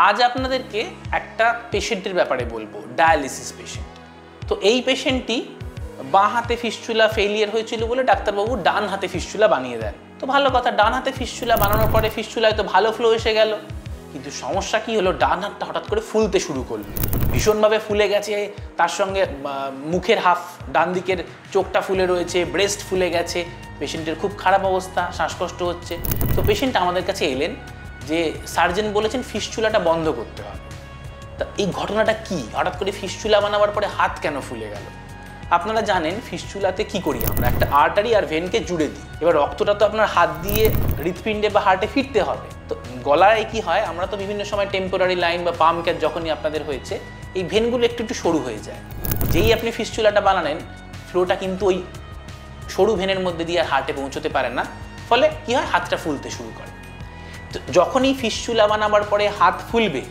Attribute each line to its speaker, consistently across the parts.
Speaker 1: আজ আপনাদেরকে একটা পেশেন্টের ব্যাপারে বলবো, ডায়ালিসিস পেশেন্ট। তো এই পেশেন্টটি বাঁ হাতে ফিস্চুলা ফেলিয়ার হয়েছিল বলে ডাক্তারবাবু ডান হাতে ফিস্চুলা বানিয়ে দেন। তো ভালো কথা, ডান হাতে ফিস্চুলা বানানোর পরে ফিস্চুলায় তো ভালো ফ্লো এসে গেল, কিন্তু সমস্যা কি হলো, ডান হাতটা হঠাৎ করে ফুলতে শুরু করলো, ভীষণভাবে ফুলে গেছে। তার সঙ্গে মুখের হাফ ডান দিকের চোখটা ফুলে রয়েছে, ব্রেস্ট ফুলে গেছে, পেশেন্টের খুব খারাপ অবস্থা, শ্বাসকষ্ট হচ্ছে। তো পেশেন্ট আমাদের কাছে এলেন যে সার্জন বলেছেন ফিস্চুলাটা বন্ধ করতে হবে। তা এই ঘটনাটা কি, হঠাৎ করে ফিস্চুলা বানাবার পরে হাত কেন ফুলে গেল? আপনারা জানেন ফিস্চুলাতে কি করি আমরা, একটা আর্টারি আর ভেনকে জুড়ে দিই। এবার রক্তটা তো আপনার হাত দিয়ে হৃৎপিণ্ডে বা হার্টে ফিরতে হবে। তো গলায় কি হয়, আমরা তো বিভিন্ন সময় টেম্পোরারি লাইন বা পাম্প ক্যাচ যখনই আপনাদের হয়েছে, এই ভেনগুলো একটু একটু সরু হয়ে যায়। যেই আপনি ফিস্চুলাটা বানালেন, ফ্লোটা কিন্তু ওই সরু ভেনের মধ্যে দিয়ে আর হার্টে পৌঁছতে পারে না, ফলে কি হয়, হাতটা ফুলতে শুরু করে। তো যখনই ফিস্চুলা বানাবার পরে হাত ফুলবে,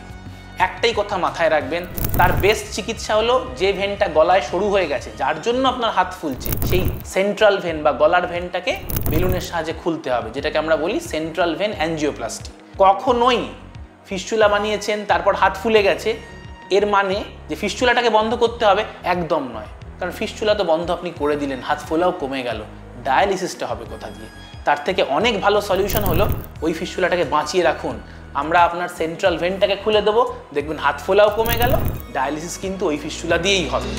Speaker 1: একটাই কথা মাথায় রাখবেন, তার বেস্ট চিকিৎসা হলো যে ভেনটা গলায় সরু হয়ে গেছে, যার জন্য আপনার হাত ফুলছে, সেই সেন্ট্রাল ভেন বা গলার ভেনটাকে বেলুনের সাহায্যে খুলতে হবে, যেটাকে আমরা বলি সেন্ট্রাল ভেন অ্যাঞ্জিওপ্লাস্টি। কখনোই ফিস্চুলা বানিয়েছেন তারপর হাত ফুলে গেছে এর মানে যে ফিস্চুলাটাকে বন্ধ করতে হবে, একদম নয়। কারণ ফিস্চুলা তো বন্ধ আপনি করে দিলেন, হাত ফোলাও কমে গেল, ডায়ালিসিসটা হবে কোথা দিয়ে? তার থেকে অনেক ভালো সলিউশন হলো ওই ফিস্চুলাটাকে বাঁচিয়ে রাখুন। আমরা আপনার সেন্ট্রাল ভেনটাকে খুলে দেবো, দেখবেন হাত ফোলাও কমে গেল, ডায়ালিসিস কিন্তু ওই ফিস্চুলা দিয়েই হবে।